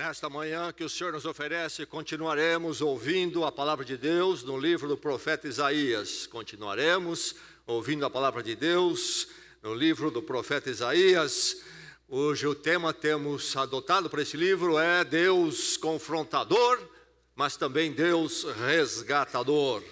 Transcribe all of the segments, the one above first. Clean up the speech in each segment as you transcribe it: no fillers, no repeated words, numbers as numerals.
Nesta manhã que o Senhor nos oferece, continuaremos ouvindo a palavra de Deus no livro do profeta Isaías. Continuaremos ouvindo a palavra de Deus no livro do profeta Isaías. Hoje o tema temos adotado para esse livro é Deus confrontador, mas também Deus resgatador.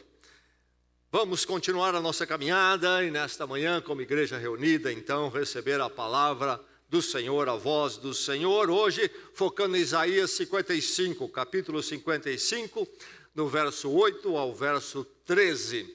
Vamos continuar a nossa caminhada e nesta manhã, como igreja reunida, então, receber a palavra do Senhor, a voz do Senhor, hoje focando em Isaías 55, capítulo 55, do verso 8 ao verso 13.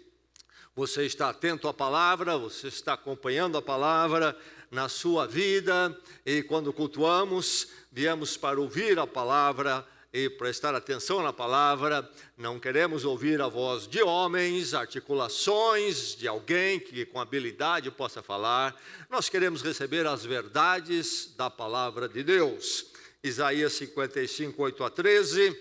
Você está atento à palavra, você está acompanhando a palavra na sua vida, e quando cultuamos, viemos para ouvir a palavra e prestar atenção na palavra. Não queremos ouvir a voz de homens, articulações de alguém que com habilidade possa falar. Nós queremos receber as verdades da palavra de Deus. Isaías 55, 8 a 13.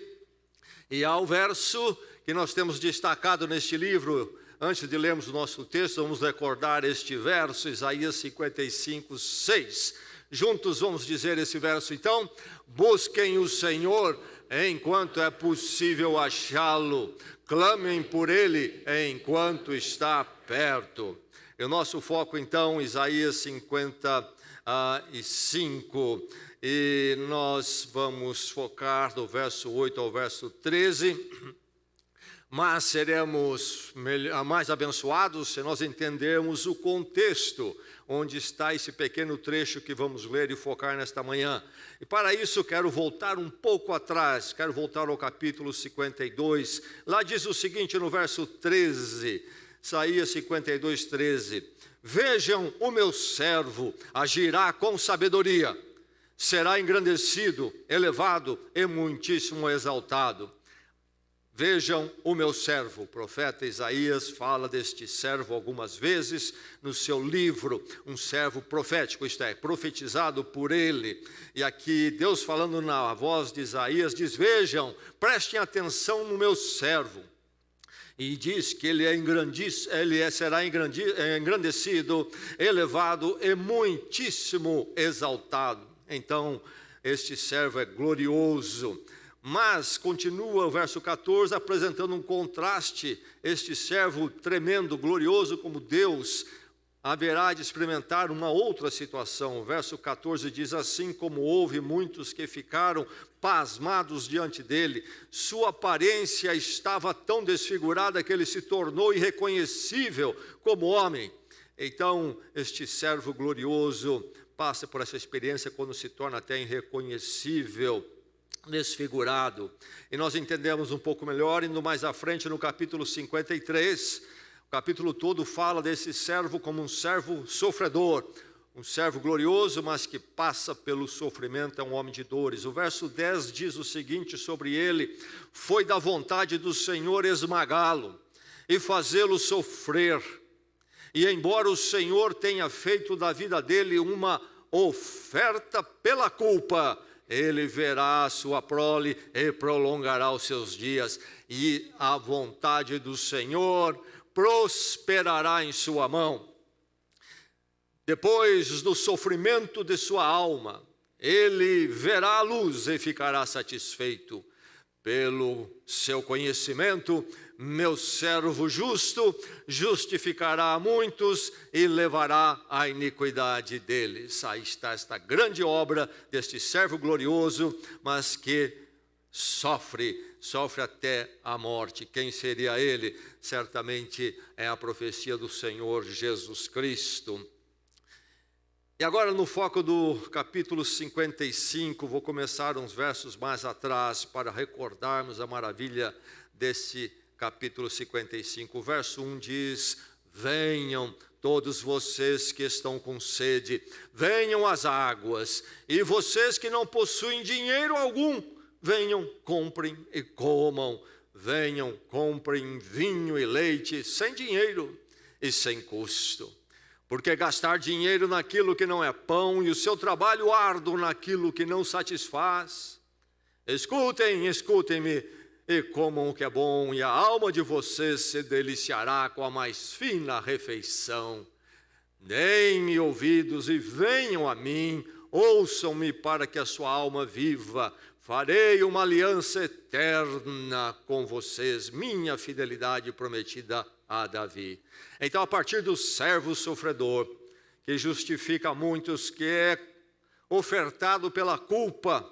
E ao verso que nós temos destacado neste livro, antes de lermos o nosso texto, vamos recordar este verso, Isaías 55, 6. Juntos vamos dizer esse verso então: busquem o Senhor enquanto é possível achá-lo, clamem por ele enquanto está perto. E o nosso foco então, Isaías 55, e nós vamos focar do verso 8 ao verso 13, mas seremos mais abençoados se nós entendermos o contexto onde está esse pequeno trecho que vamos ler e focar nesta manhã. E para isso quero voltar um pouco atrás, quero voltar ao capítulo 52. Lá diz o seguinte no verso 13, Isaías 52, 13. Vejam, o meu servo agirá com sabedoria, será engrandecido, elevado e muitíssimo exaltado. Vejam o meu servo. O profeta Isaías fala deste servo algumas vezes no seu livro, um servo profético, isto é, profetizado por ele. E aqui Deus falando na voz de Isaías diz: vejam, prestem atenção no meu servo. E diz que ele será engrandecido, elevado e muitíssimo exaltado. Então, este servo é glorioso. Mas continua o verso 14 apresentando um contraste. Este servo tremendo, glorioso como Deus, haverá de experimentar uma outra situação. O verso 14 diz assim: como houve muitos que ficaram pasmados diante dele, sua aparência estava tão desfigurada que ele se tornou irreconhecível como homem. Então este servo glorioso passa por essa experiência quando se torna até irreconhecível, desfigurado. E nós entendemos um pouco melhor indo mais à frente no capítulo 53. O capítulo todo fala desse servo como um servo sofredor, um servo glorioso, mas que passa pelo sofrimento, é um homem de dores. O verso 10 diz o seguinte sobre ele: foi da vontade do Senhor esmagá-lo e fazê-lo sofrer. E embora o Senhor tenha feito da vida dele uma oferta pela culpa, ele verá a sua prole e prolongará os seus dias, e a vontade do Senhor prosperará em sua mão. Depois do sofrimento de sua alma, ele verá a luz e ficará satisfeito. Pelo seu conhecimento, meu servo justo justificará a muitos e levará a iniquidade deles. Aí está esta grande obra deste servo glorioso, mas que sofre até a morte. Quem seria ele? Certamente é a profecia do Senhor Jesus Cristo. E agora no foco do capítulo 55, vou começar uns versos mais atrás para recordarmos a maravilha desse capítulo 55. O verso 1 diz: venham todos vocês que estão com sede, venham às águas, e vocês que não possuem dinheiro algum, venham, comprem e comam. Venham, comprem vinho e leite sem dinheiro e sem custo. Porque gastar dinheiro naquilo que não é pão e o seu trabalho árduo naquilo que não satisfaz? Escutem-me e comam o que é bom, e a alma de vocês se deliciará com a mais fina refeição. Deem-me ouvidos e venham a mim, ouçam-me para que a sua alma viva. Farei uma aliança eterna com vocês, minha fidelidade prometida a Davi. Então, a partir do servo sofredor, que justifica muitos, que é ofertado pela culpa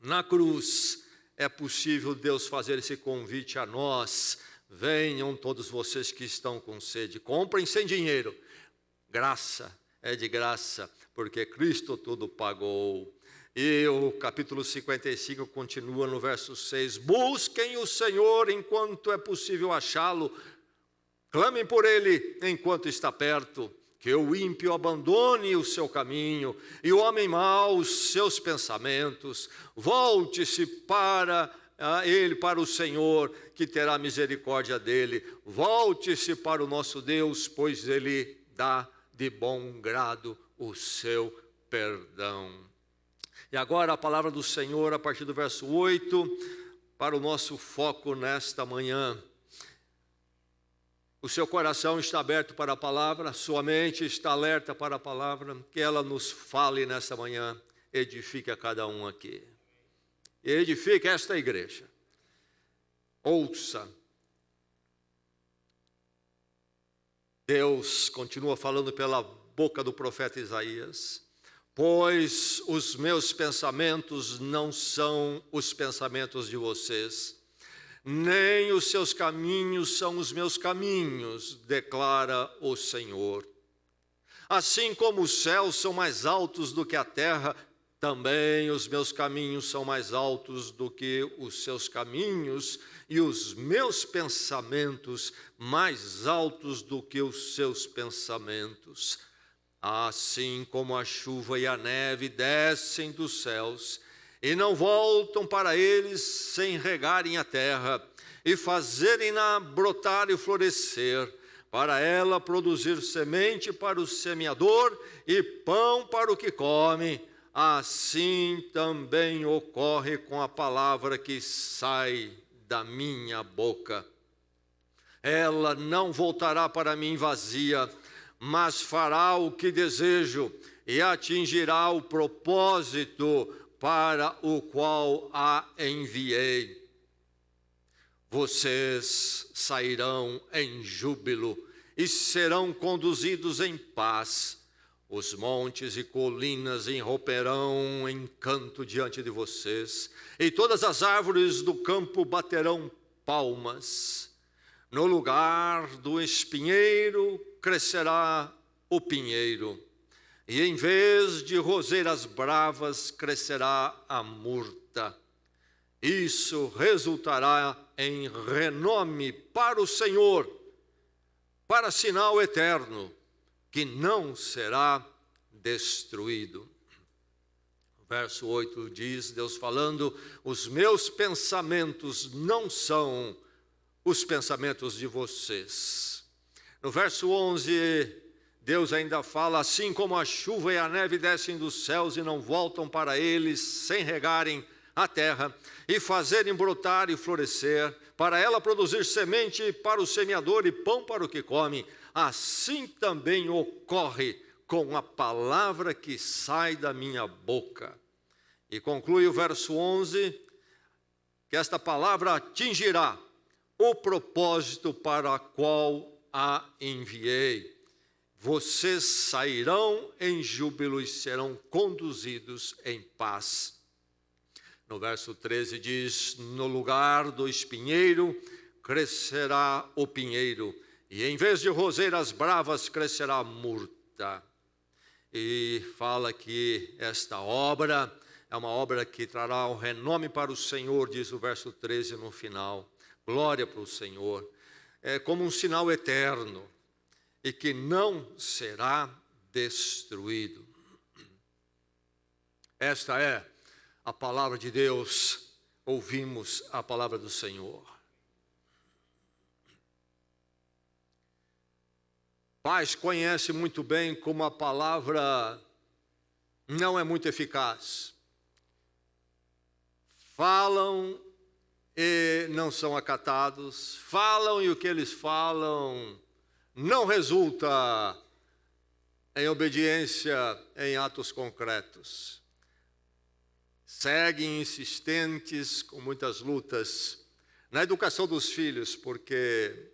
na cruz, é possível Deus fazer esse convite a nós. Venham todos vocês que estão com sede, comprem sem dinheiro. Graça é de graça, porque Cristo tudo pagou. E o capítulo 55 continua no verso 6. Busquem o Senhor enquanto é possível achá-lo. Clamem por Ele enquanto está perto. Que o ímpio abandone o seu caminho e o homem mau os seus pensamentos. Volte-se para Ele, para o Senhor, que terá misericórdia dele. Volte-se para o nosso Deus, pois Ele dá de bom grado o seu perdão. E agora a palavra do Senhor, a partir do verso 8, para o nosso foco nesta manhã. O seu coração está aberto para a palavra, sua mente está alerta para a palavra, que ela nos fale nesta manhã, edifique a cada um aqui. E edifique esta igreja. Ouça. Deus continua falando pela boca do profeta Isaías. Pois os meus pensamentos não são os pensamentos de vocês, nem os seus caminhos são os meus caminhos, declara o Senhor. Assim como os céus são mais altos do que a terra, também os meus caminhos são mais altos do que os seus caminhos, e os meus pensamentos mais altos do que os seus pensamentos. Assim como a chuva e a neve descem dos céus, e não voltam para eles sem regarem a terra, e fazerem-na brotar e florescer, para ela produzir semente para o semeador e pão para o que come, assim também ocorre com a palavra que sai da minha boca. Ela não voltará para mim vazia, mas fará o que desejo e atingirá o propósito para o qual a enviei. Vocês sairão em júbilo e serão conduzidos em paz. Os montes e colinas irromperão em canto diante de vocês, e todas as árvores do campo baterão palmas. No lugar do espinheiro crescerá o pinheiro, e em vez de roseiras bravas crescerá a murta. Isso resultará em renome para o Senhor, para sinal eterno, que não será destruído. Verso 8 diz, Deus falando, os meus pensamentos não são os pensamentos de vocês. No verso 11, Deus ainda fala, assim como a chuva e a neve descem dos céus e não voltam para eles sem regarem a terra e fazerem brotar e florescer, para ela produzir semente para o semeador e pão para o que come, assim também ocorre com a palavra que sai da minha boca. E conclui o verso 11, que esta palavra atingirá o propósito para o qual a enviei. Vocês sairão em júbilo e serão conduzidos em paz. No verso 13 diz, no lugar do espinheiro crescerá o pinheiro, e em vez de roseiras bravas crescerá a murta. E fala que esta obra é uma obra que trará um renome para o Senhor, diz o verso 13 no final. Glória para o Senhor. É como um sinal eterno e que não será destruído. Esta é a palavra de Deus. Ouvimos a palavra do Senhor. Pais conhecem muito bem como a palavra não é muito eficaz. Falam e não são acatados, falam e o que eles falam não resulta em obediência, em atos concretos. Seguem insistentes, com muitas lutas, na educação dos filhos, porque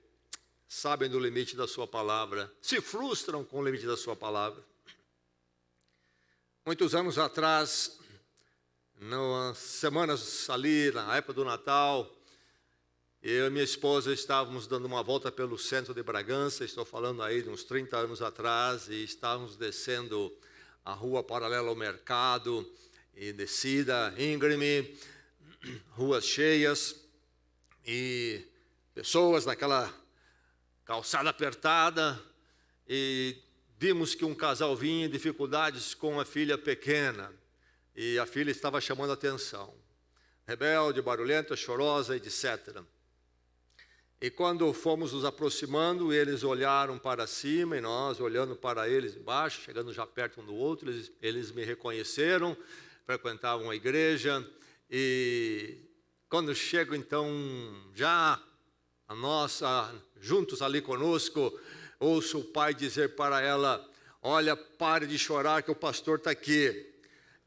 sabem do limite da sua palavra, se frustram com o limite da sua palavra. Muitos anos atrás, nas semanas ali, na época do Natal, eu e minha esposa estávamos dando uma volta pelo centro de Bragança, estou falando aí de uns 30 anos atrás, e estávamos descendo a rua paralela ao mercado, e descida íngreme, ruas cheias, e pessoas naquela calçada apertada, e vimos que um casal vinha em dificuldades com a filha pequena, e a filha estava chamando a atenção, rebelde, barulhenta, chorosa, etc. E quando fomos nos aproximando, eles olharam para cima e nós olhando para eles embaixo, chegando já perto um do outro, eles me reconheceram, frequentavam a igreja, e quando chego então já a nossa, juntos ali conosco, ouço o pai dizer para ela: olha, pare de chorar que o pastor está aqui.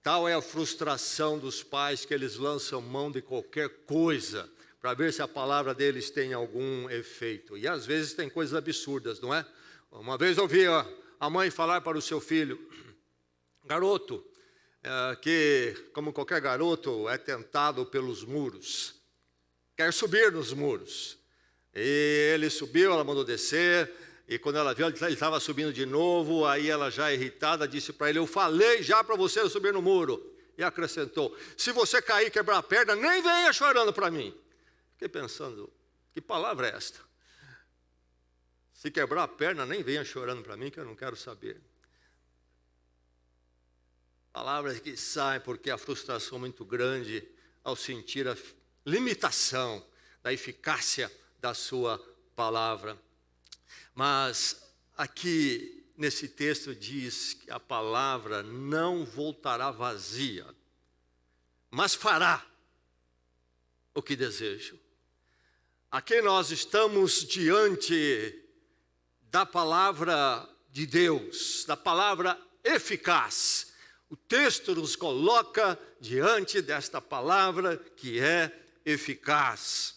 Tal é a frustração dos pais, que eles lançam mão de qualquer coisa para ver se a palavra deles tem algum efeito. E às vezes tem coisas absurdas, não é? Uma vez ouvi a mãe falar para o seu filho: garoto, que como qualquer garoto é tentado pelos muros, quer subir nos muros. E ele subiu, ela mandou descer, e quando ela viu, ele estava subindo de novo, aí ela já irritada disse para ele: eu falei já para você subir no muro. E acrescentou: se você cair e quebrar a perna, nem venha chorando para mim. Fiquei pensando, que palavra é esta? Se quebrar a perna, nem venha chorando para mim, que eu não quero saber. Palavras que saem porque a frustração é muito grande ao sentir a limitação da eficácia da sua palavra. Mas aqui nesse texto diz que a palavra não voltará vazia, mas fará o que desejo. Aqui nós estamos diante da palavra de Deus, da palavra eficaz. O texto nos coloca diante desta palavra que é eficaz.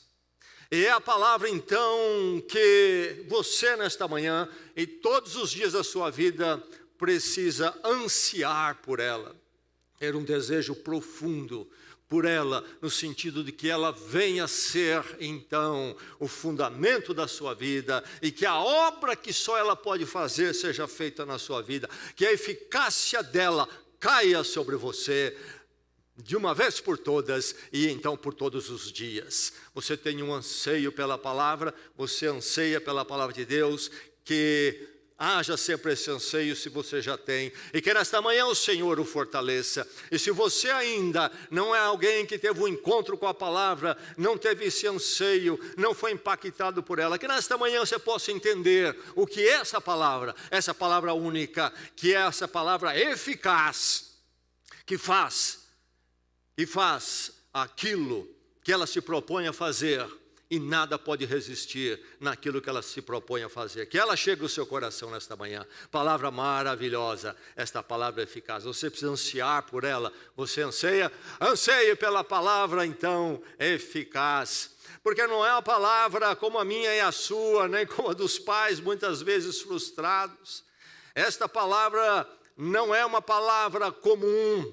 E é a palavra então que você nesta manhã e todos os dias da sua vida precisa ansiar por ela. Ter um desejo profundo por ela, no sentido de que ela venha ser então o fundamento da sua vida e que a obra que só ela pode fazer seja feita na sua vida, que a eficácia dela caia sobre você de uma vez por todas e então por todos os dias. Você tem um anseio pela palavra, você anseia pela palavra de Deus, que haja sempre esse anseio se você já tem, e que nesta manhã o Senhor o fortaleça. E se você ainda não é alguém que teve um encontro com a palavra, não teve esse anseio, não foi impactado por ela, que nesta manhã você possa entender o que é essa palavra única, que é essa palavra eficaz, que faz aquilo que ela se propõe a fazer, e nada pode resistir naquilo que ela se propõe a fazer. Que ela chegue ao seu coração nesta manhã. Palavra maravilhosa, esta palavra eficaz. Você precisa ansiar por ela. Você anseie pela palavra então eficaz. Porque não é uma palavra como a minha e a sua, nem como a dos pais muitas vezes frustrados. Esta palavra não é uma palavra comum.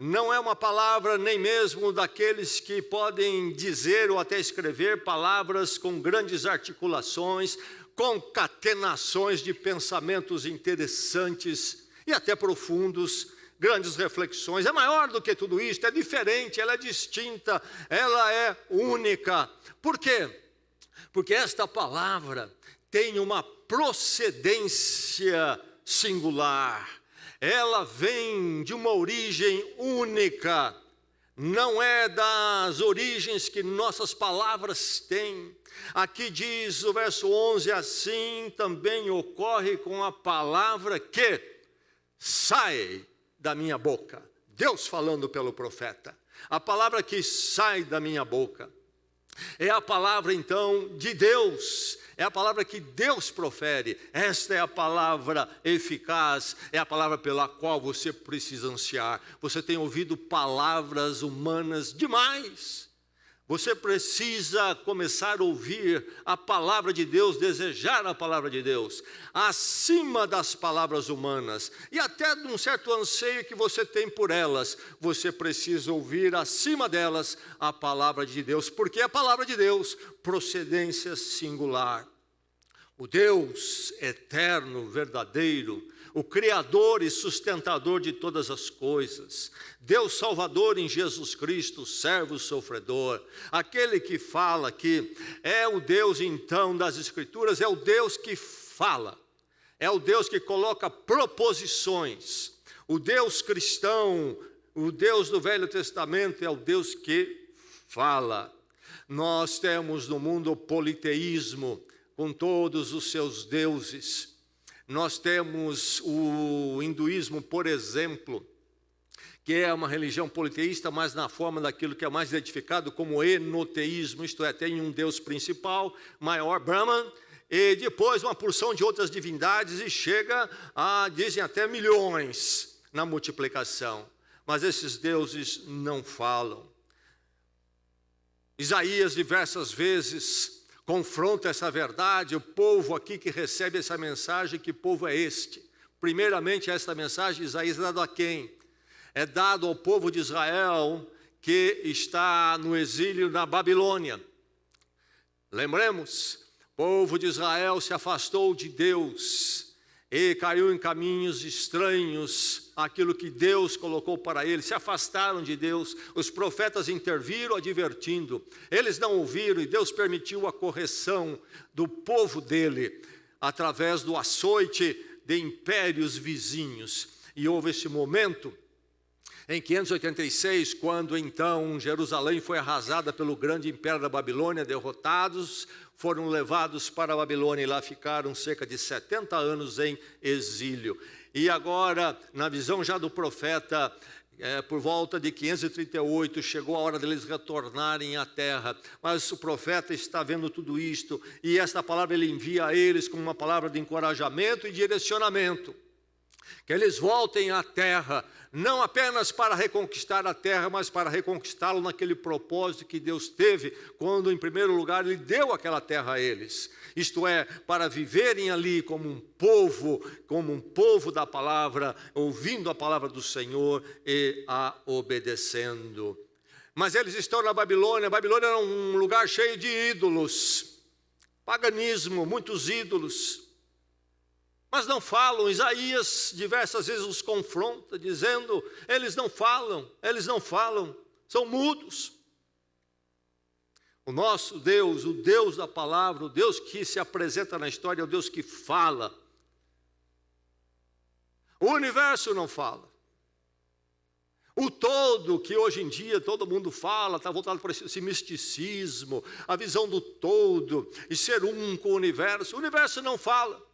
Não é uma palavra nem mesmo daqueles que podem dizer ou até escrever palavras com grandes articulações, concatenações de pensamentos interessantes e até profundos, grandes reflexões. É maior do que tudo isso, é diferente, ela é distinta, ela é única. Por quê? Porque esta palavra tem uma procedência singular. Ela vem de uma origem única, não é das origens que nossas palavras têm. Aqui diz o verso 11, assim também ocorre com a palavra que sai da minha boca. Deus falando pelo profeta. A palavra que sai da minha boca é a palavra então de Deus. é a palavra que Deus profere. Esta é a palavra eficaz, é a palavra pela qual você precisa ansiar. Você tem ouvido palavras humanas demais. Você precisa começar a ouvir a palavra de Deus, desejar a palavra de Deus, acima das palavras humanas, e até de um certo anseio que você tem por elas. Você precisa ouvir acima delas a palavra de Deus, porque é a palavra de Deus, procedência singular. O Deus eterno, verdadeiro, o Criador e sustentador de todas as coisas, Deus Salvador em Jesus Cristo, servo sofredor, aquele que fala que é o Deus então das Escrituras, é o Deus que fala, é o Deus que coloca proposições. O Deus cristão, o Deus do Velho Testamento é o Deus que fala. Nós temos no mundo o politeísmo, com todos os seus deuses. Nós temos o hinduísmo, por exemplo, que é uma religião politeísta, mas na forma daquilo que é mais identificado como enoteísmo, isto é, tem um Deus principal, maior, Brahman, e depois uma porção de outras divindades, e chega a, dizem, até milhões na multiplicação. Mas esses deuses não falam. Isaías, diversas vezes, confronta essa verdade. O povo aqui que recebe essa mensagem, que povo é este? Primeiramente, esta mensagem, Isaías, é dado a quem? É dado ao povo de Israel que está no exílio na Babilônia. Lembremos, o povo de Israel se afastou de Deus e caiu em caminhos estranhos, aquilo que Deus colocou para eles, se afastaram de Deus. Os profetas interviram advertindo, eles não ouviram, e Deus permitiu a correção do povo dele, através do açoite de impérios vizinhos. E houve esse momento, em 586, quando então Jerusalém foi arrasada pelo grande império da Babilônia, derrotados, foram levados para a Babilônia e lá ficaram cerca de 70 anos em exílio. E agora, na visão já do profeta, por volta de 538, chegou a hora deles retornarem à terra. Mas o profeta está vendo tudo isto, e esta palavra ele envia a eles como uma palavra de encorajamento e direcionamento. Que eles voltem à terra, não apenas para reconquistar a terra, mas para reconquistá-lo naquele propósito que Deus teve, quando em primeiro lugar Ele deu aquela terra a eles. Isto é, para viverem ali como um povo da palavra, ouvindo a palavra do Senhor e a obedecendo. Mas eles estão na Babilônia. A Babilônia era um lugar cheio de ídolos, paganismo, muitos ídolos. Mas não falam. Isaías diversas vezes os confronta, dizendo, eles não falam, são mudos. O nosso Deus, o Deus da palavra, o Deus que se apresenta na história, é o Deus que fala. O universo não fala. O todo, que hoje em dia todo mundo fala, está voltado para esse misticismo, a visão do todo, e ser um com o universo não fala.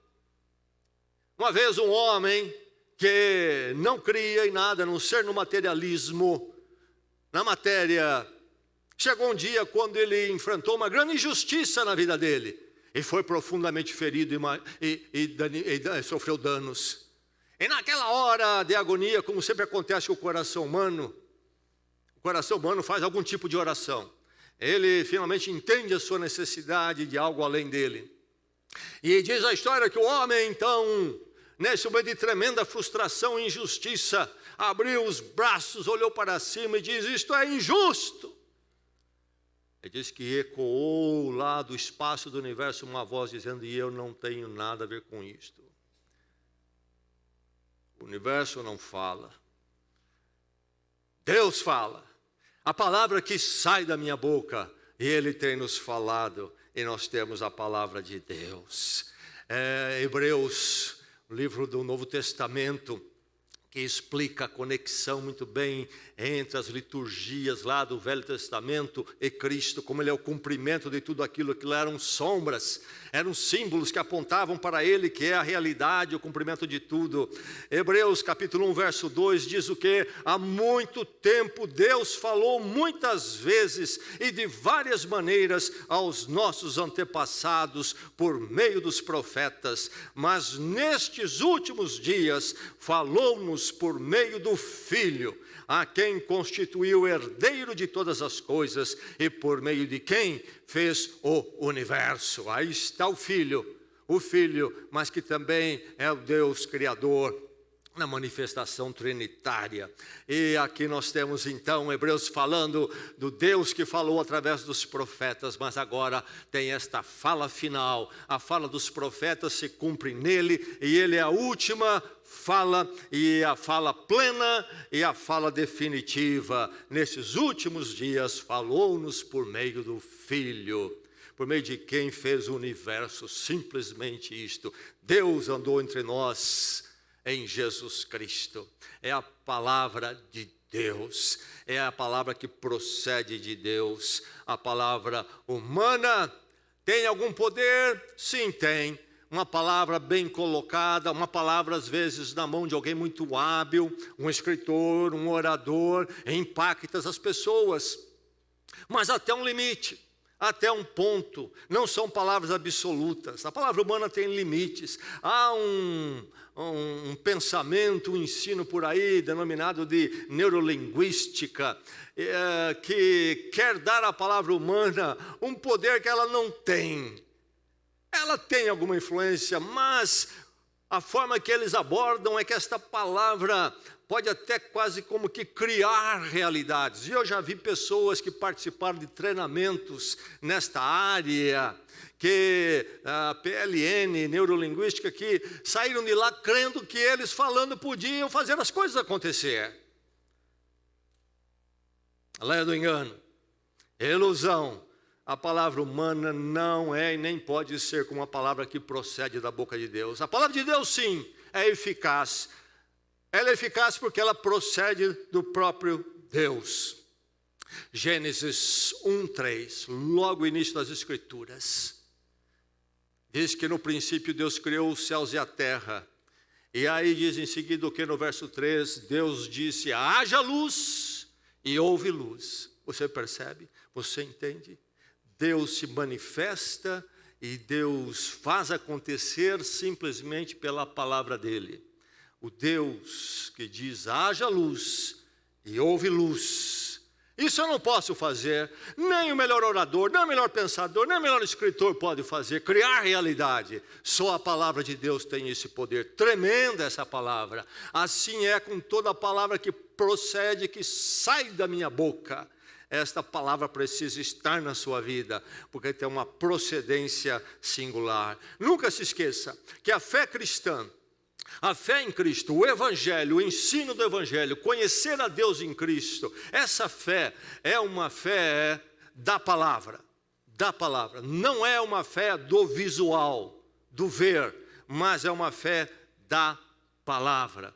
Uma vez um homem que não cria em nada, a não ser no materialismo, na matéria, chegou um dia quando ele enfrentou uma grande injustiça na vida dele, e foi profundamente ferido e sofreu danos. E naquela hora de agonia, como sempre acontece com o coração humano faz algum tipo de oração. Ele finalmente entende a sua necessidade de algo além dele. E diz a história que o homem, então, nesse momento de tremenda frustração e injustiça, abriu os braços, olhou para cima e diz, isto é injusto. Ele diz que ecoou lá do espaço do universo uma voz dizendo, e eu não tenho nada a ver com isto. O universo não fala. Deus fala. A palavra que sai da minha boca, Ele tem nos falado, e nós temos a palavra de Deus. Hebreus, o livro do Novo Testamento, que explica a conexão muito bem entre as liturgias lá do Velho Testamento e Cristo, como ele é o cumprimento de tudo aquilo que lá eram sombras, eram símbolos que apontavam para ele, que é a realidade, o cumprimento de tudo. Hebreus capítulo 1, verso 2 diz o que? Há muito tempo Deus falou muitas vezes e de várias maneiras aos nossos antepassados por meio dos profetas, mas nestes últimos dias falou-nos por meio do Filho, a quem constituiu herdeiro de todas as coisas e por meio de quem fez o universo. Aí está o Filho, mas que também é o Deus Criador, na manifestação trinitária. E aqui nós temos então Hebreus falando do Deus que falou através dos profetas, mas agora tem esta fala final. A fala dos profetas se cumpre nele, e ele é a última fala, e a fala plena e a fala definitiva. Nesses últimos dias falou-nos por meio do Filho, por meio de quem fez o universo. Simplesmente isto: Deus andou entre nós em Jesus Cristo. É a palavra de Deus, é a palavra que procede de Deus. A palavra humana tem algum poder? Sim, tem. Uma palavra bem colocada, uma palavra às vezes na mão de alguém muito hábil, um escritor, um orador, impacta as pessoas, mas até um limite, até um ponto. Não são palavras absolutas. A palavra humana tem limites. Há um pensamento, um ensino por aí, denominado de neurolinguística, que quer dar à palavra humana um poder que ela não tem. Ela tem alguma influência, mas a forma que eles abordam é que esta palavra pode até quase como que criar realidades. E eu já vi pessoas que participaram de treinamentos nesta área, que a PLN, neurolinguística, que saíram de lá crendo que eles falando podiam fazer as coisas acontecer. A lei do engano, ilusão. A palavra humana não é e nem pode ser como uma palavra que procede da boca de Deus. A palavra de Deus, sim, é eficaz. Ela é eficaz porque ela procede do próprio Deus. Gênesis 1:3, logo o início das Escrituras, diz que no princípio Deus criou os céus e a terra. E aí diz em seguida o que no verso 3, Deus disse: haja luz, e houve luz. Você percebe? Você entende? Deus se manifesta e Deus faz acontecer simplesmente pela palavra dele. O Deus que diz: haja luz, e houve luz. Isso eu não posso fazer, nem o melhor orador, nem o melhor pensador, nem o melhor escritor pode fazer, criar realidade. Só a palavra de Deus tem esse poder. Tremenda essa palavra. Assim é com toda a palavra que procede, que sai da minha boca. Esta palavra precisa estar na sua vida, porque tem uma procedência singular. Nunca se esqueça que a fé cristã, a fé em Cristo, o Evangelho, o ensino do Evangelho, conhecer a Deus em Cristo, essa fé é uma fé da palavra, não é uma fé do visual, do ver, mas é uma fé da palavra.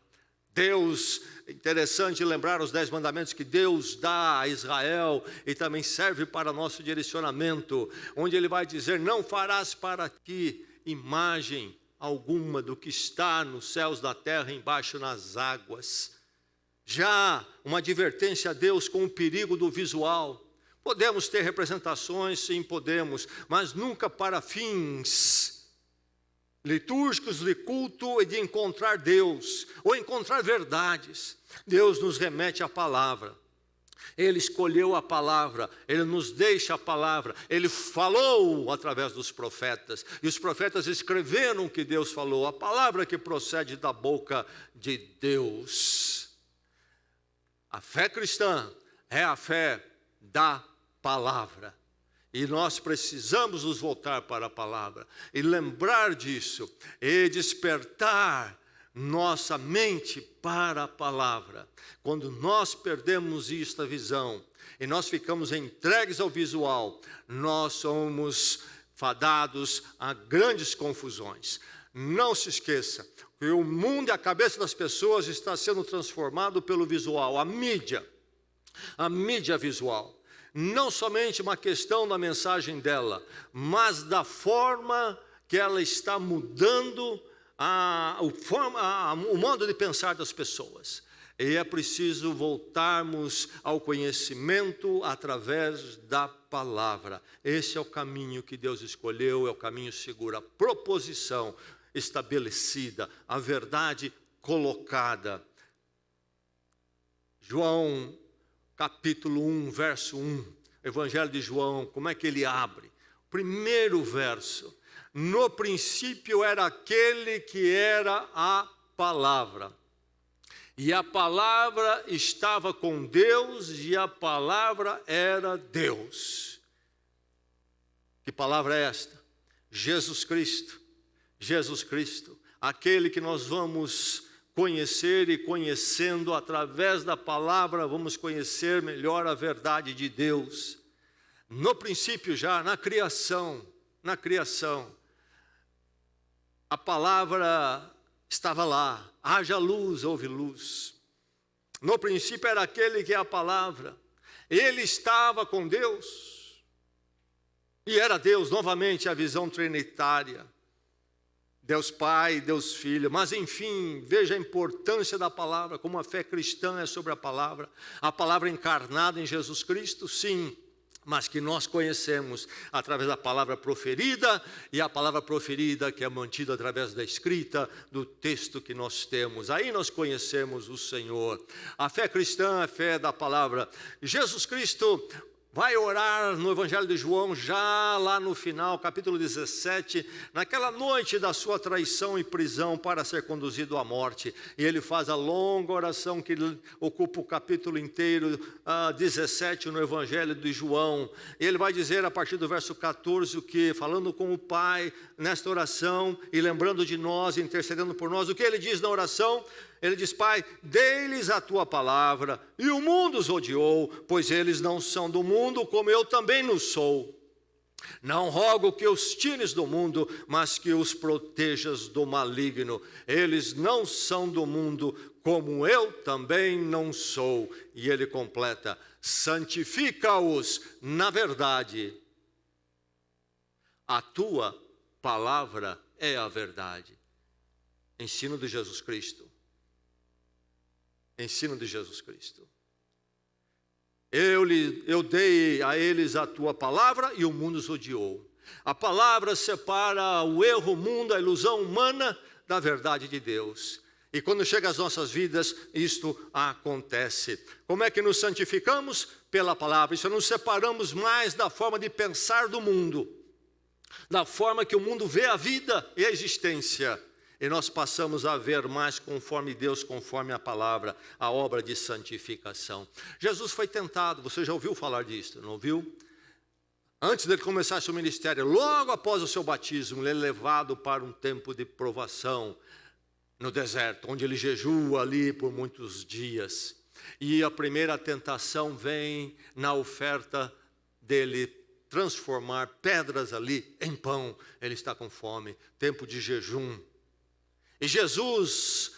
Deus, interessante lembrar os 10 mandamentos que Deus dá a Israel e também serve para nosso direcionamento, onde ele vai dizer: não farás para ti imagem alguma do que está nos céus da terra, embaixo nas águas. Já uma advertência a Deus com o perigo do visual. Podemos ter representações, sim, podemos, mas nunca para fins litúrgicos de culto e de encontrar Deus, ou encontrar verdades. Deus nos remete à palavra. Ele escolheu a palavra, Ele nos deixa a palavra, Ele falou através dos profetas, e os profetas escreveram o que Deus falou, a palavra que procede da boca de Deus. A fé cristã é a fé da palavra. E nós precisamos nos voltar para a palavra e lembrar disso e despertar nossa mente para a palavra. Quando nós perdemos esta visão e nós ficamos entregues ao visual, nós somos fadados a grandes confusões. Não se esqueça que o mundo e a cabeça das pessoas está sendo transformado pelo visual, a mídia visual. Não somente uma questão da mensagem dela, mas da forma que ela está mudando o modo de pensar das pessoas. E é preciso voltarmos ao conhecimento através da palavra. Esse é o caminho que Deus escolheu, é o caminho seguro, a proposição estabelecida, a verdade colocada. João, capítulo 1, verso 1, Evangelho de João, como é que ele abre? Primeiro verso: no princípio era aquele que era a palavra. E a palavra estava com Deus, e a palavra era Deus. Que palavra é esta? Jesus Cristo. Jesus Cristo, aquele que nós vamos conhecer, e conhecendo através da palavra, vamos conhecer melhor a verdade de Deus. No princípio já, na criação, a palavra estava lá. Haja luz, houve luz. No princípio era aquele que é a palavra. Ele estava com Deus. E era Deus, novamente, a visão trinitária. Deus Pai, Deus Filho. Mas, enfim, veja a importância da palavra, como a fé cristã é sobre a palavra. A palavra encarnada em Jesus Cristo, sim, mas que nós conhecemos através da palavra proferida, e a palavra proferida que é mantida através da escrita, do texto que nós temos. Aí nós conhecemos o Senhor. A fé cristã é a fé da palavra. Jesus Cristo vai orar no Evangelho de João, já lá no final, capítulo 17, naquela noite da sua traição e prisão para ser conduzido à morte. E ele faz a longa oração que ocupa o capítulo inteiro, 17 no Evangelho de João. E ele vai dizer a partir do verso 14 o que? Falando com o Pai nesta oração e lembrando de nós, intercedendo por nós. O que ele diz na oração? Ele diz: Pai, dê-lhes a tua palavra, e o mundo os odiou, pois eles não são do mundo, como eu também não sou. Não rogo que os tires do mundo, mas que os protejas do maligno. Eles não são do mundo, como eu também não sou. E ele completa: santifica-os na verdade. A tua palavra é a verdade. Ensino de Jesus Cristo. Ensino de Jesus Cristo. Eu dei a eles a tua palavra e o mundo os odiou. A palavra separa o erro, o mundo, a ilusão humana da verdade de Deus. E quando chega às nossas vidas, isto acontece. Como é que nos santificamos? Pela palavra. Isso nos separamos mais da forma de pensar do mundo, da forma que o mundo vê a vida e a existência. E nós passamos a ver mais conforme Deus, conforme a palavra, a obra de santificação. Jesus foi tentado, você já ouviu falar disso, não ouviu? Antes dele começar seu ministério, logo após o seu batismo, ele é levado para um tempo de provação no deserto, onde ele jejua ali por muitos dias. E a primeira tentação vem na oferta dele transformar pedras ali em pão. Ele está com fome, tempo de jejum. E Jesus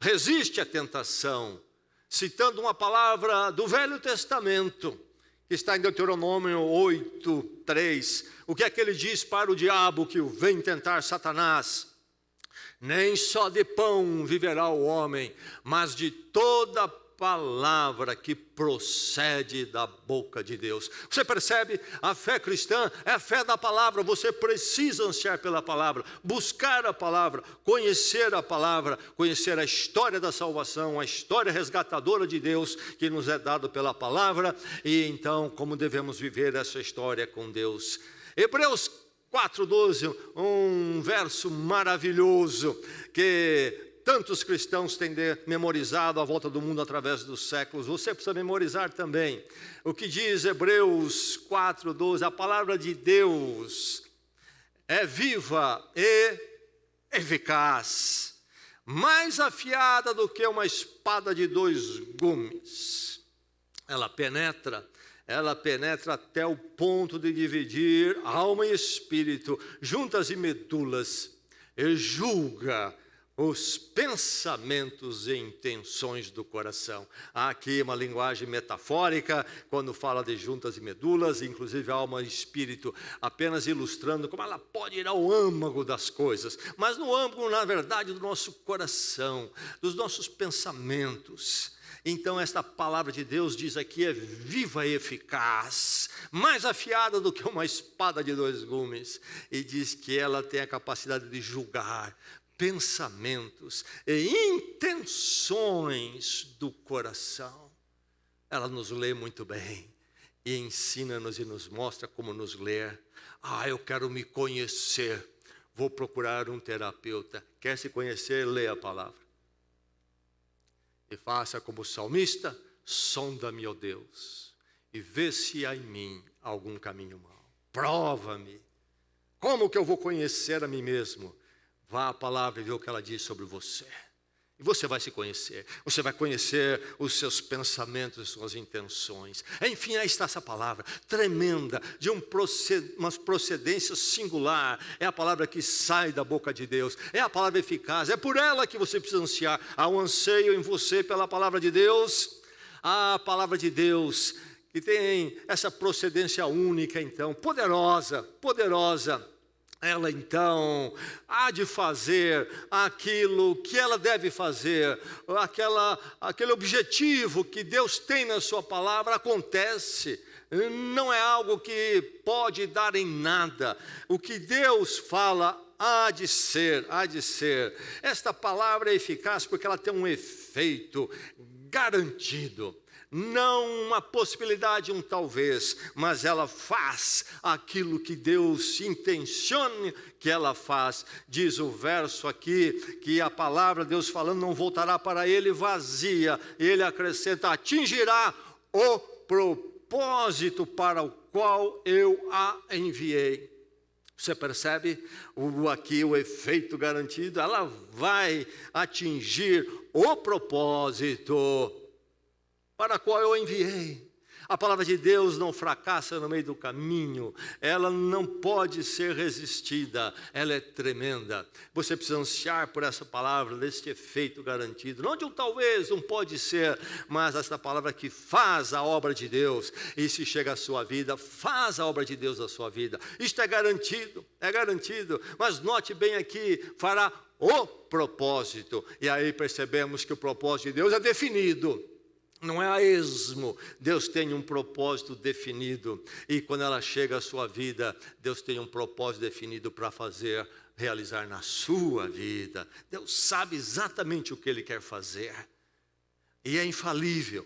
resiste à tentação, citando uma palavra do Velho Testamento, que está em Deuteronômio 8:3. O que é que ele diz para o diabo que o vem tentar, Satanás? Nem só de pão viverá o homem, mas de toda palavra que procede da boca de Deus. Você percebe? A fé cristã é a fé da palavra. Você precisa ansiar pela palavra, buscar a palavra, conhecer a história da salvação, a história resgatadora de Deus que nos é dado pela palavra, e então como devemos viver essa história com Deus. Hebreus 4:12, um verso maravilhoso que tantos cristãos têm memorizado à volta do mundo através dos séculos. Você precisa memorizar também. O que diz Hebreus 4:12, a palavra de Deus é viva e eficaz, mais afiada do que uma espada de 2 gumes. Ela penetra até o ponto de dividir alma e espírito, juntas e medulas, julga os pensamentos e intenções do coração. Há aqui uma linguagem metafórica, quando fala de juntas e medulas, inclusive alma e espírito, apenas ilustrando como ela pode ir ao âmago das coisas, mas no âmago, na verdade, do nosso coração, dos nossos pensamentos. Então esta palavra de Deus diz aqui é viva e eficaz, mais afiada do que uma espada de 2 gumes, e diz que ela tem a capacidade de julgar pensamentos e intenções do coração. Ela nos lê muito bem e ensina-nos e nos mostra como nos ler. Eu quero me conhecer, vou procurar um terapeuta. Quer se conhecer? Leia a palavra. E faça como o salmista: sonda-me, ó Deus, e vê se há em mim algum caminho mau. Prova-me. Como que eu vou conhecer a mim mesmo? Vá à palavra e vê o que ela diz sobre você. E você vai se conhecer. Você vai conhecer os seus pensamentos, suas intenções. Enfim, aí está essa palavra tremenda, de uma procedência singular. É a palavra que sai da boca de Deus. É a palavra eficaz. É por ela que você precisa ansiar. Há um anseio em você pela palavra de Deus. A palavra de Deus que tem essa procedência única, então, poderosa. Ela então há de fazer aquilo que ela deve fazer, aquele objetivo que Deus tem na sua palavra acontece. Não é algo que pode dar em nada. O que Deus fala há de ser. Esta palavra é eficaz porque ela tem um efeito garantido. Não uma possibilidade, um talvez, mas ela faz aquilo que Deus intenciona que ela faz. Diz o verso aqui, que a palavra de Deus falando não voltará para ele vazia. Ele acrescenta: atingirá o propósito para o qual eu a enviei. Você percebe aqui o efeito garantido? Ela vai atingir o propósito para a qual eu enviei. A palavra de Deus não fracassa no meio do caminho, ela não pode ser resistida, ela é tremenda. Você precisa ansiar por essa palavra, deste efeito garantido. Não de um talvez, não pode ser, mas essa palavra que faz a obra de Deus, e se chega à sua vida, faz a obra de Deus na sua vida. Isto é garantido, mas note bem aqui, fará o propósito. E aí percebemos que o propósito de Deus é definido. Não é a esmo, Deus tem um propósito definido, e quando ela chega à sua vida, Deus tem um propósito definido para realizar na sua vida. Deus sabe exatamente o que Ele quer fazer, e é infalível,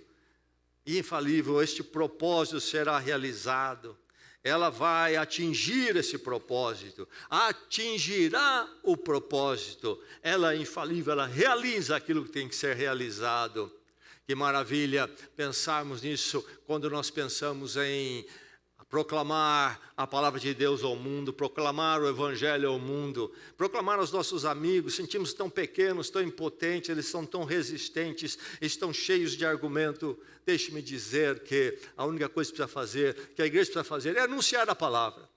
este propósito será realizado. Ela vai atingir esse propósito, atingirá o propósito, ela é infalível, ela realiza aquilo que tem que ser realizado. Que maravilha pensarmos nisso quando nós pensamos em proclamar a palavra de Deus ao mundo, proclamar o Evangelho ao mundo, proclamar aos nossos amigos. Sentimos tão pequenos, tão impotentes, eles são tão resistentes, estão cheios de argumento. Deixe-me dizer que a única coisa que precisa fazer, que a igreja precisa fazer, é anunciar a palavra.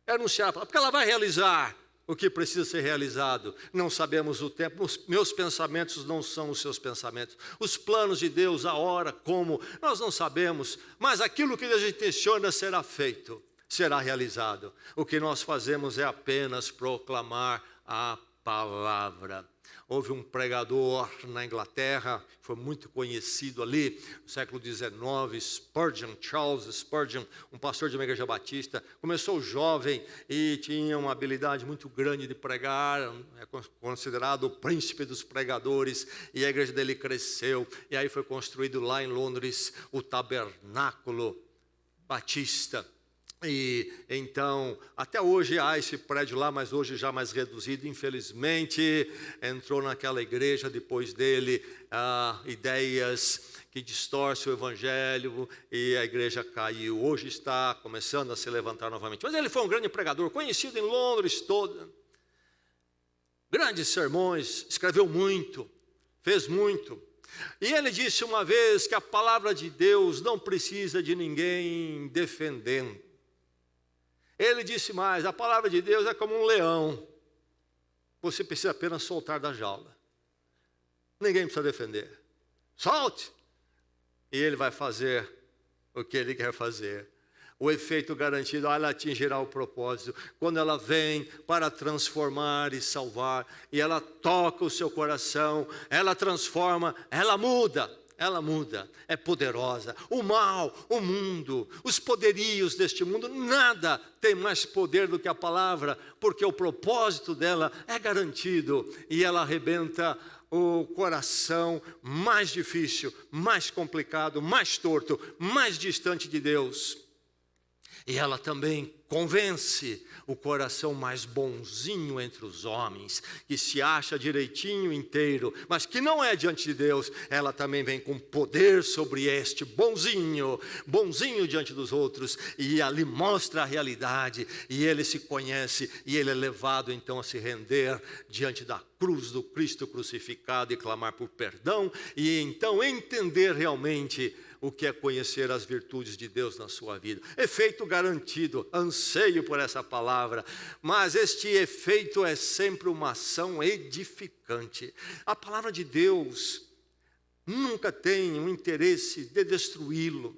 Porque ela vai realizar o que precisa ser realizado. Não sabemos o tempo, os meus pensamentos não são os seus pensamentos. Os planos de Deus, a hora, como, nós não sabemos, mas aquilo que Deus intenciona será feito, será realizado. O que nós fazemos é apenas proclamar a palavra. Houve um pregador na Inglaterra, foi muito conhecido ali, no século XIX, Charles Spurgeon, um pastor de uma igreja batista. Começou jovem e tinha uma habilidade muito grande de pregar, é considerado o príncipe dos pregadores, e a igreja dele cresceu, e aí foi construído lá em Londres o Tabernáculo Batista. E então, até hoje há esse prédio lá, mas hoje já mais reduzido. Infelizmente, entrou naquela igreja depois dele ideias que distorcem o evangelho, e a igreja caiu. Hoje está começando a se levantar novamente. Mas ele foi um grande pregador, conhecido em Londres toda. Grandes sermões, escreveu muito, fez muito. E ele disse uma vez que a palavra de Deus não precisa de ninguém defendendo. Ele disse mais: a palavra de Deus é como um leão. você precisa apenas soltar da jaula. Ninguém precisa defender. Solte! E ele vai fazer o que ele quer fazer. O efeito garantido, ela atingirá o propósito. Quando ela vem para transformar e salvar, e ela toca o seu coração, ela transforma, ela muda, é poderosa. O mal, o mundo, os poderios deste mundo, nada tem mais poder do que a palavra, porque o propósito dela é garantido, e ela arrebenta o coração mais difícil, mais complicado, mais torto, mais distante de Deus. E ela também convence o coração mais bonzinho entre os homens, que se acha direitinho inteiro, mas que não é diante de Deus. Ela também vem com poder sobre este bonzinho diante dos outros, e ali mostra a realidade, e ele se conhece, e ele é levado então a se render diante da cruz do Cristo crucificado e clamar por perdão, e então entender realmente o que é conhecer as virtudes de Deus na sua vida. Efeito garantido, anseio por essa palavra, mas este efeito é sempre uma ação edificante. A palavra de Deus nunca tem um interesse de destruí-lo.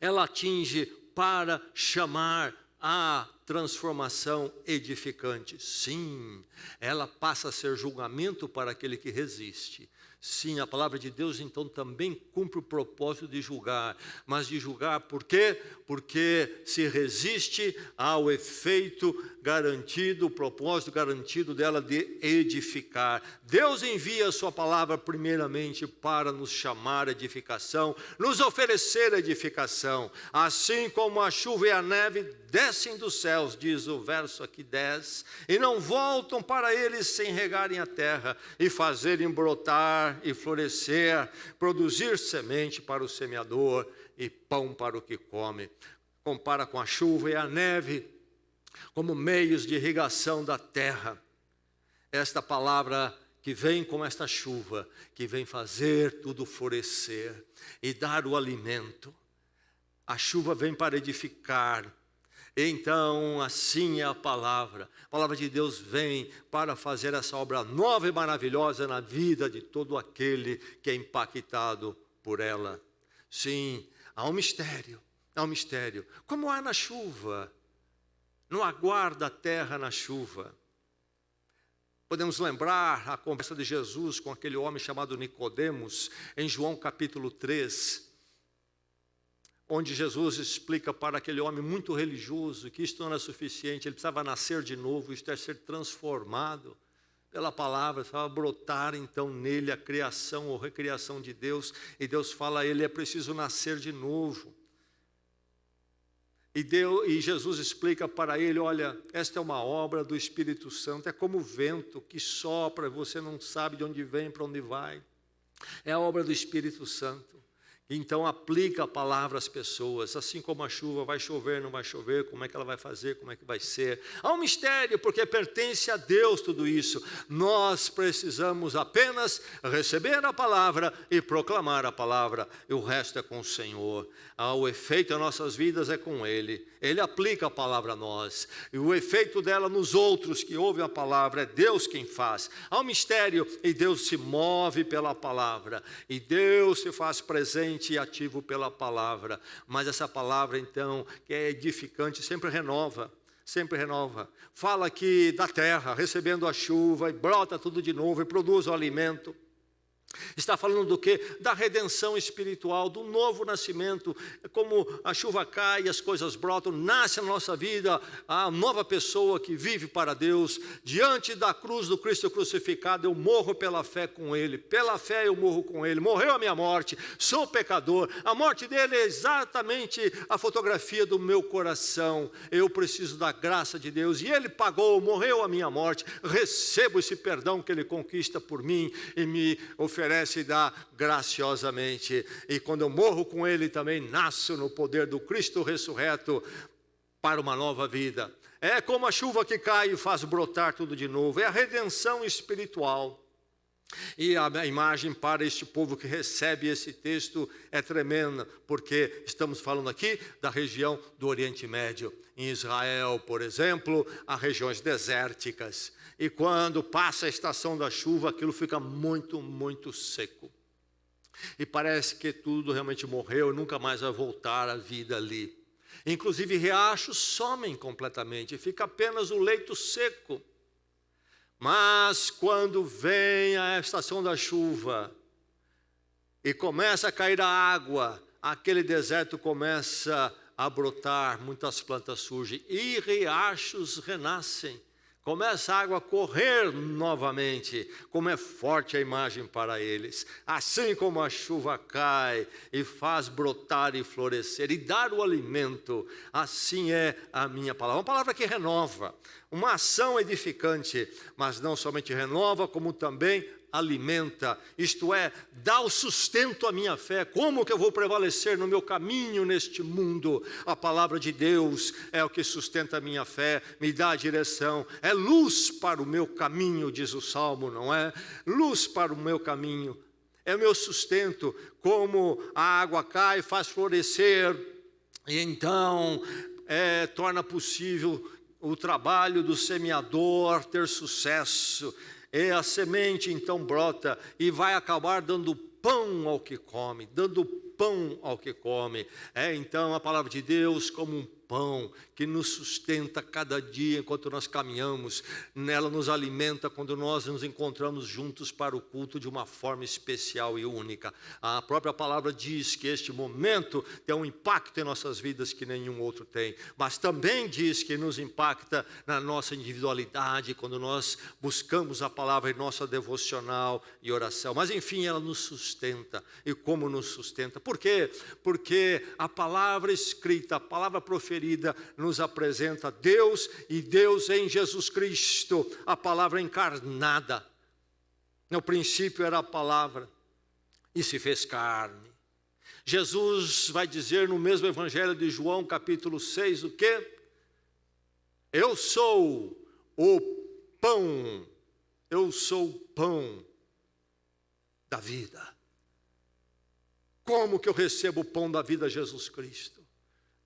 Ela atinge para chamar a transformação edificante. Sim, ela passa a ser julgamento para aquele que resiste. Sim, a palavra de Deus então também cumpre o propósito de julgar. Mas de julgar por quê? Porque se resiste ao efeito garantido, o propósito garantido dela de edificar. Deus envia a sua palavra primeiramente para nos chamar a edificação, nos oferecer a edificação. Assim como a chuva e a neve descem dos céus, diz o verso aqui 10, e não voltam para eles sem regarem a terra e fazerem brotar e florescer, produzir semente para o semeador e pão para o que come. Compara com a chuva e a neve como meios de irrigação da terra. Esta palavra que vem como esta chuva, que vem fazer tudo florescer e dar o alimento. A chuva vem para edificar. Então, assim é a palavra de Deus vem para fazer essa obra nova e maravilhosa na vida de todo aquele que é impactado por ela. Sim, há um mistério, como há na chuva, não aguarda a terra na chuva. Podemos lembrar a conversa de Jesus com aquele homem chamado Nicodemos, em João capítulo 3, onde Jesus explica para aquele homem muito religioso que isto não era suficiente, ele precisava nascer de novo, isto é ser transformado pela palavra, precisava brotar então nele a criação ou recriação de Deus, e Deus fala a ele, é preciso nascer de novo. E Jesus explica para ele, olha, esta é uma obra do Espírito Santo, é como o vento que sopra, você não sabe de onde vem, para onde vai, é a obra do Espírito Santo. Então aplica a palavra às pessoas, assim como a chuva, vai chover, não vai chover, como é que ela vai fazer, como é que vai ser. Há um mistério, porque pertence a Deus tudo isso. Nós precisamos apenas receber a palavra e proclamar a palavra, e o resto é com o Senhor. O efeito em nossas vidas é com Ele. Ele aplica a palavra a nós, e o efeito dela nos outros que ouvem a palavra, é Deus quem faz. Há um mistério, e Deus se move pela palavra, e Deus se faz presente e ativo pela palavra. Mas essa palavra então, que é edificante, sempre renova. Fala aqui da terra, recebendo a chuva, e brota tudo de novo, e produz o alimento. Está falando do quê? Da redenção espiritual, do novo nascimento. Como a chuva cai e as coisas brotam, nasce na nossa vida a nova pessoa que vive para Deus. Diante da cruz do Cristo crucificado, eu morro pela fé com Ele. Pela fé eu morro com Ele. Morreu a minha morte, sou pecador. A morte dele é exatamente a fotografia do meu coração. Eu preciso da graça de Deus, e Ele pagou, morreu a minha morte. Recebo esse perdão que Ele conquista por mim e me oferece e dá graciosamente. E quando eu morro com Ele, também nasço no poder do Cristo ressurreto para uma nova vida. É como a chuva que cai e faz brotar tudo de novo. É a redenção espiritual. E a imagem para este povo que recebe esse texto é tremenda, porque estamos falando aqui da região do Oriente Médio. Em Israel, por exemplo, há regiões desérticas. E quando passa a estação da chuva, aquilo fica muito, muito seco. E parece que tudo realmente morreu e nunca mais vai voltar à vida ali. Inclusive riachos somem completamente, fica apenas o leito seco. Mas quando vem a estação da chuva e começa a cair a água, aquele deserto começa a brotar, muitas plantas surgem e riachos renascem. Começa a água a correr novamente, como é forte a imagem para eles. Assim como a chuva cai e faz brotar e florescer e dar o alimento, assim é a minha palavra. Uma palavra que renova, uma ação edificante, mas não somente renova, como também alimenta, isto é, dá o sustento à minha fé. Como que eu vou prevalecer no meu caminho neste mundo? A palavra de Deus é o que sustenta a minha fé, me dá a direção, é luz para o meu caminho, diz o Salmo, não é? Luz para o meu caminho, é o meu sustento, como a água cai, faz florescer, e então torna possível o trabalho do semeador ter sucesso. E a semente então brota e vai acabar dando pão ao que come, dando pão ao que come. Então a palavra de Deus como um pão que nos sustenta cada dia enquanto nós caminhamos. Nela nos alimenta quando nós nos encontramos juntos para o culto de uma forma especial e única. A própria palavra diz que este momento tem um impacto em nossas vidas que nenhum outro tem. Mas também diz que nos impacta na nossa individualidade, quando nós buscamos a palavra em nossa devocional e oração. Mas enfim, ela nos sustenta. E como nos sustenta? Por quê? Porque a palavra escrita, a palavra proferida, nos apresenta Deus e Deus em Jesus Cristo, a palavra encarnada. No princípio era a palavra e se fez carne. Jesus vai dizer no mesmo evangelho de João, capítulo 6, o quê? Eu sou o pão, eu sou o pão da vida. Como que eu recebo o pão da vida, Jesus Cristo?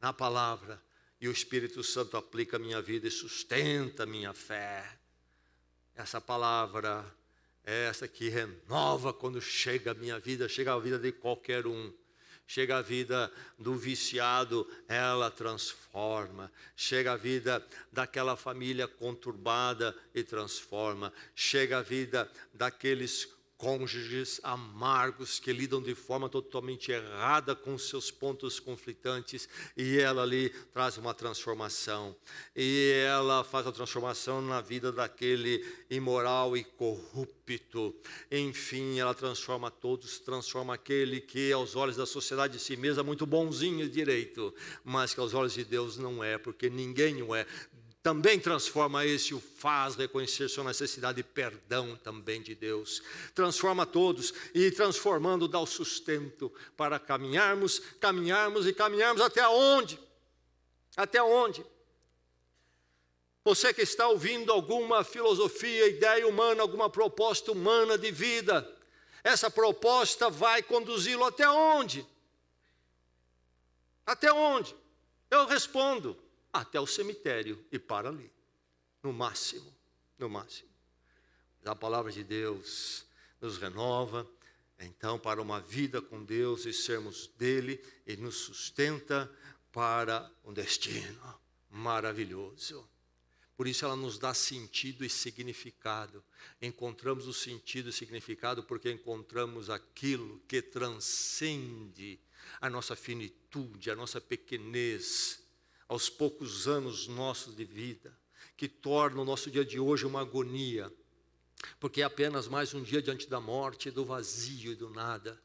Na palavra, e o Espírito Santo aplica a minha vida e sustenta a minha fé. Essa palavra é essa que renova quando chega a minha vida, chega a vida de qualquer um. Chega a vida do viciado, ela transforma. Chega a vida daquela família conturbada e transforma. Chega a vida daqueles cônjuges amargos que lidam de forma totalmente errada com seus pontos conflitantes, e ela ali traz uma transformação, e ela faz a transformação na vida daquele imoral e corrupto. Enfim, ela transforma todos, transforma aquele que aos olhos da sociedade de si mesma é muito bonzinho e direito, mas que aos olhos de Deus não é, porque ninguém o é. Também transforma esse, o faz reconhecer sua necessidade de perdão também de Deus. Transforma todos e transformando dá o sustento para caminharmos até onde? Até onde? Você que está ouvindo alguma filosofia, ideia humana, alguma proposta humana de vida, essa proposta vai conduzi-lo até onde? Até onde? Eu respondo, até o cemitério e para ali, no máximo, no máximo. A palavra de Deus nos renova, então, para uma vida com Deus e sermos dele, e nos sustenta para um destino maravilhoso. Por isso ela nos dá sentido e significado. Encontramos o sentido e significado porque encontramos aquilo que transcende a nossa finitude, a nossa pequenez, aos poucos anos nossos de vida, que torna o nosso dia de hoje uma agonia, porque é apenas mais um dia diante da morte, do vazio e do nada.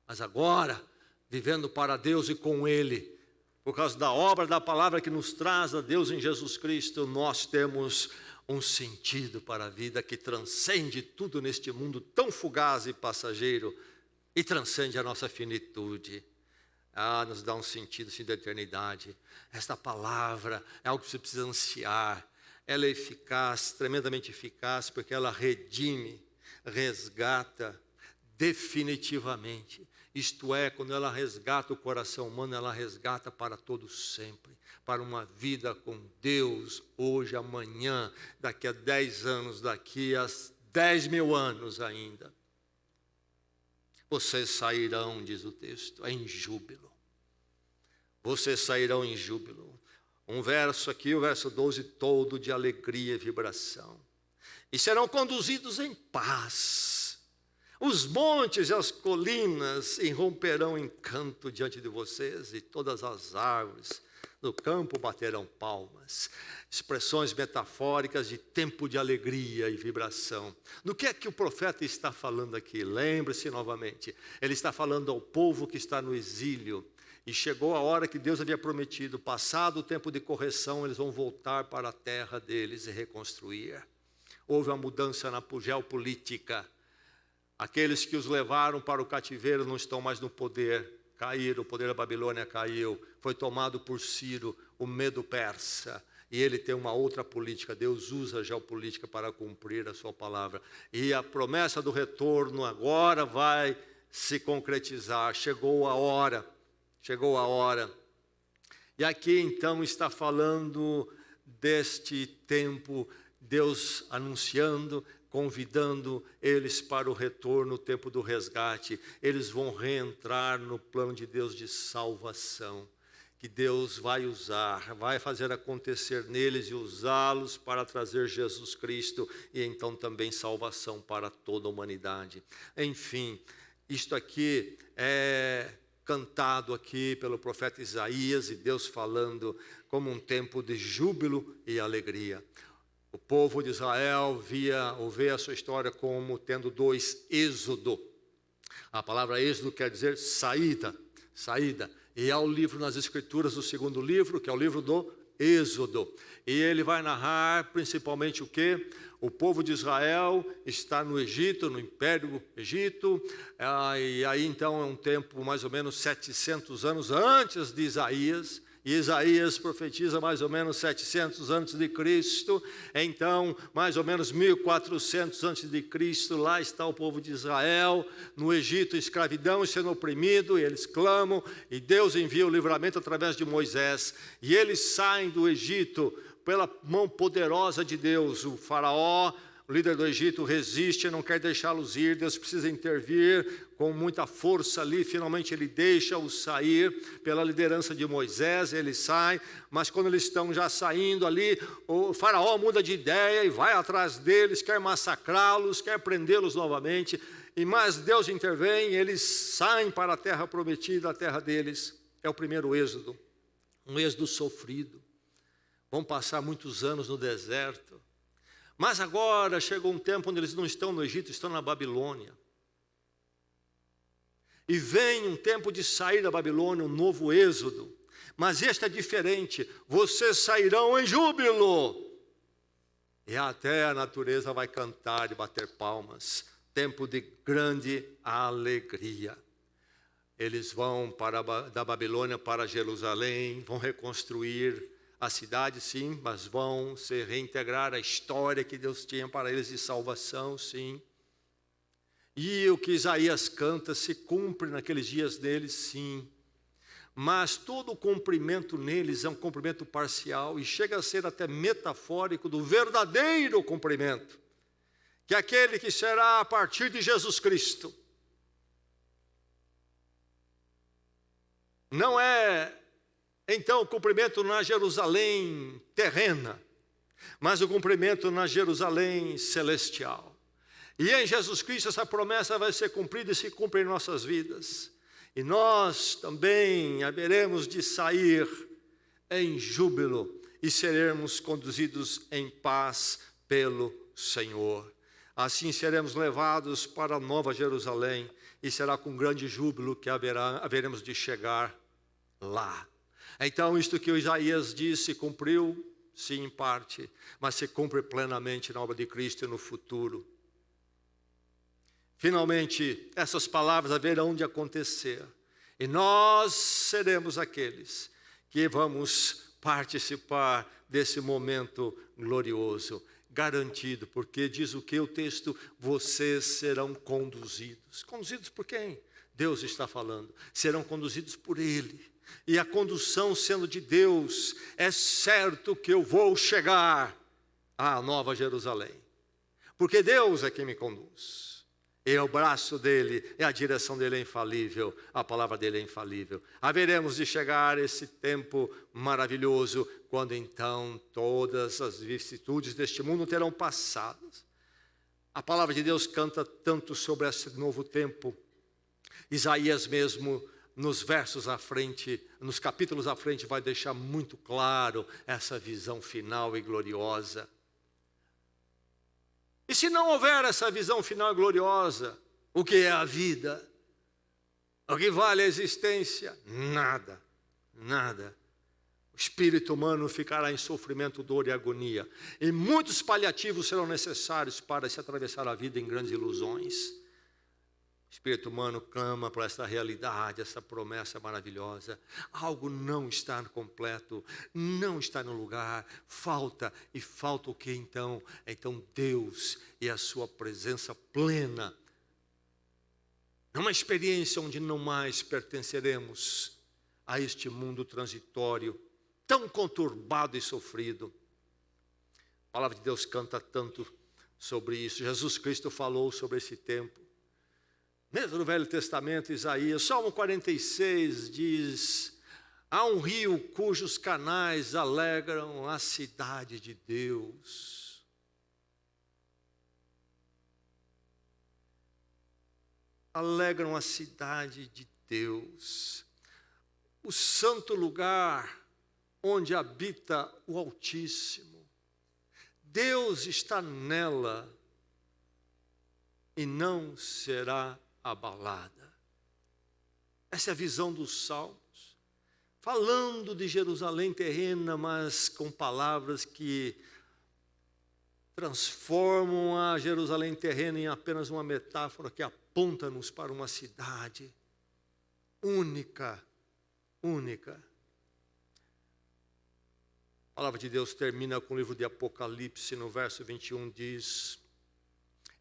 Mas agora, vivendo para Deus e com Ele, por causa da obra da palavra que nos traz a Deus em Jesus Cristo, nós temos um sentido para a vida que transcende tudo neste mundo tão fugaz e passageiro, e transcende a nossa finitude. Nos dá um sentido sim, da eternidade. Esta palavra é algo que você precisa ansiar. Ela é eficaz, tremendamente eficaz, porque ela redime. resgata definitivamente. Isto é, quando ela resgata o coração humano, ela resgata para todo sempre, para uma vida com Deus, hoje, amanhã, daqui a 10 anos, daqui a 10 mil anos ainda. Vocês sairão, diz o texto, em júbilo. Vocês sairão em júbilo. Um verso aqui, o verso 12, todo de alegria e vibração. E serão conduzidos em paz. Os montes e as colinas irromperão em canto diante de vocês, e todas as árvores do campo baterão palmas. Expressões metafóricas de tempo de alegria e vibração. Do que é que o profeta está falando aqui? Lembre-se novamente, ele está falando ao povo que está no exílio, e chegou a hora que Deus havia prometido, passado o tempo de correção, eles vão voltar para a terra deles e reconstruir. Houve uma mudança na geopolítica. Aqueles que os levaram para o cativeiro não estão mais no poder, caíram, o poder da Babilônia caiu, foi tomado por Ciro, o medo persa, e ele tem uma outra política. Deus usa a geopolítica para cumprir a sua palavra, e a promessa do retorno agora vai se concretizar, chegou a hora, e aqui então está falando deste tempo, Deus anunciando, convidando eles para o retorno, o tempo do resgate. Eles vão reentrar no plano de Deus de salvação, que Deus vai usar, vai fazer acontecer neles e usá-los para trazer Jesus Cristo e então também salvação para toda a humanidade. Enfim, isto aqui é cantado aqui pelo profeta Isaías, e Deus falando como um tempo de júbilo e alegria. O povo de Israel vê a sua história como tendo dois êxodo. A palavra êxodo quer dizer saída. E há o livro nas Escrituras, o segundo livro, que é o livro do Êxodo. E ele vai narrar principalmente o quê? O povo de Israel está no Egito, no Império Egito. E aí então é um tempo mais ou menos 700 anos antes de Isaías. E Isaías profetiza mais ou menos 700 antes de Cristo. Então, mais ou menos 1400 antes de Cristo, lá está o povo de Israel, no Egito, escravidão e sendo oprimido, e eles clamam, e Deus envia o livramento através de Moisés, e eles saem do Egito pela mão poderosa de Deus. O faraó, o líder do Egito, resiste, não quer deixá-los ir, Deus precisa intervir com muita força ali, finalmente ele deixa-os sair pela liderança de Moisés, eles saem, mas quando eles estão já saindo ali, o faraó muda de ideia e vai atrás deles, quer massacrá-los, quer prendê-los novamente, mas Deus intervém, eles saem para a terra prometida, a terra deles. É o primeiro êxodo, um êxodo sofrido, vão passar muitos anos no deserto, mas agora chegou um tempo onde eles não estão no Egito, estão na Babilônia. E vem um tempo de sair da Babilônia, um novo êxodo. Mas este é diferente. Vocês sairão em júbilo. E até a natureza vai cantar e bater palmas. Tempo de grande alegria. Eles vão da Babilônia para Jerusalém, vão reconstruir a cidade, sim, mas vão se reintegrar à história que Deus tinha para eles de salvação, sim. E o que Isaías canta se cumpre naqueles dias deles, sim. Mas todo o cumprimento neles é um cumprimento parcial e chega a ser até metafórico do verdadeiro cumprimento, que é aquele que será a partir de Jesus Cristo. Não é, então, o cumprimento na Jerusalém terrena, mas o cumprimento na Jerusalém celestial. E em Jesus Cristo essa promessa vai ser cumprida e se cumpre em nossas vidas. E nós também haveremos de sair em júbilo e seremos conduzidos em paz pelo Senhor. Assim seremos levados para a nova Jerusalém e será com grande júbilo que haveremos de chegar lá. Então, isto que o Isaías disse se cumpriu, sim, em parte, mas se cumpre plenamente na obra de Cristo e no futuro. Finalmente, essas palavras haverão de acontecer, e nós seremos aqueles que vamos participar desse momento glorioso. garantido, porque diz o que o texto? Vocês serão conduzidos. Conduzidos por quem? Deus está falando. Serão conduzidos por Ele. E a condução sendo de Deus, é certo que eu vou chegar à Nova Jerusalém. Porque Deus é quem me conduz. É o braço dele, é a direção dele é infalível, a palavra dele é infalível. Haveremos de chegar a esse tempo maravilhoso, quando então todas as vicissitudes deste mundo terão passado. A palavra de Deus canta tanto sobre esse novo tempo. Isaías mesmo, nos versos à frente, nos capítulos à frente, vai deixar muito claro essa visão final e gloriosa. E se não houver essa visão final gloriosa, o que é a vida? O que vale a existência? Nada, nada. O espírito humano ficará em sofrimento, dor e agonia. E muitos paliativos serão necessários para se atravessar a vida em grandes ilusões. O espírito humano clama por essa realidade, essa promessa maravilhosa. Algo não está completo, não está no lugar, falta. E falta o que então? Então Deus e a sua presença plena. Numa experiência onde não mais pertenceremos a este mundo transitório, tão conturbado e sofrido. A palavra de Deus canta tanto sobre isso. Jesus Cristo falou sobre esse tempo. Mesmo no Velho Testamento, Isaías, Salmo 46 diz: há um rio cujos canais alegram a cidade de Deus. Alegram a cidade de Deus. O santo lugar onde habita o Altíssimo. Deus está nela e não será abalada. Essa é a visão dos Salmos, falando de Jerusalém terrena, mas com palavras que transformam a Jerusalém terrena em apenas uma metáfora que aponta-nos para uma cidade única, única. A palavra de Deus termina com o livro de Apocalipse, no verso 21 diz: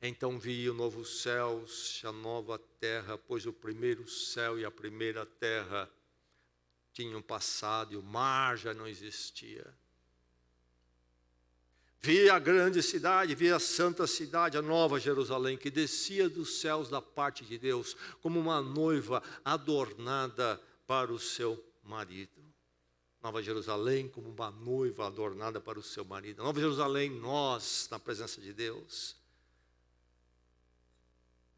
então vi o novo céu e a nova terra, pois o primeiro céu e a primeira terra tinham passado e o mar já não existia. Vi a grande cidade, vi a santa cidade, a nova Jerusalém, que descia dos céus da parte de Deus, como uma noiva adornada para o seu marido. Nova Jerusalém como uma noiva adornada para o seu marido. Nova Jerusalém, nós, na presença de Deus.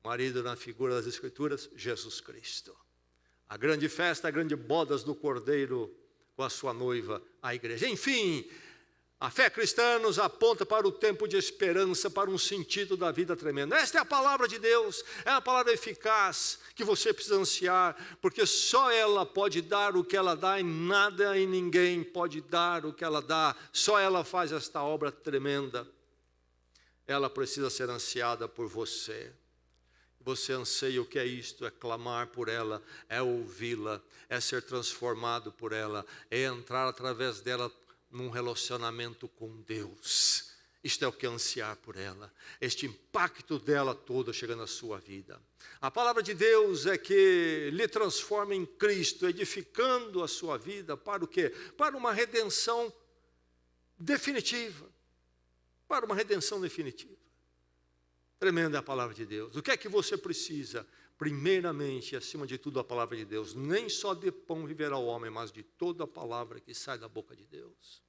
Marido na figura das Escrituras, Jesus Cristo. A grande festa, a grande bodas do Cordeiro com a sua noiva, a igreja. Enfim, a fé cristã nos aponta para o tempo de esperança, para um sentido da vida tremendo. Esta é a palavra de Deus, é uma palavra eficaz que você precisa ansiar, porque só ela pode dar o que ela dá e nada e ninguém pode dar o que ela dá. Só ela faz esta obra tremenda. Ela precisa ser ansiada por você. Você anseia o que é isto? É clamar por ela, é ouvi-la, é ser transformado por ela, é entrar através dela num relacionamento com Deus. Isto é o que é ansiar por ela, este impacto dela toda chegando à sua vida. A palavra de Deus é que lhe transforma em Cristo, edificando a sua vida para o quê? Para uma redenção definitiva. Para uma redenção definitiva. Tremenda a palavra de Deus. O que é que você precisa? Primeiramente, acima de tudo, a palavra de Deus. Nem só de pão viverá o homem, mas de toda a palavra que sai da boca de Deus.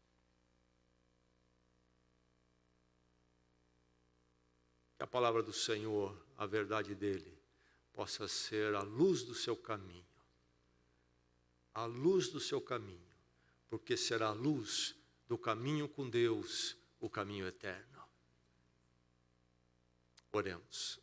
Que a palavra do Senhor, a verdade dele, possa ser a luz do seu caminho. A luz do seu caminho. Porque será a luz do caminho com Deus, o caminho eterno. Oremos.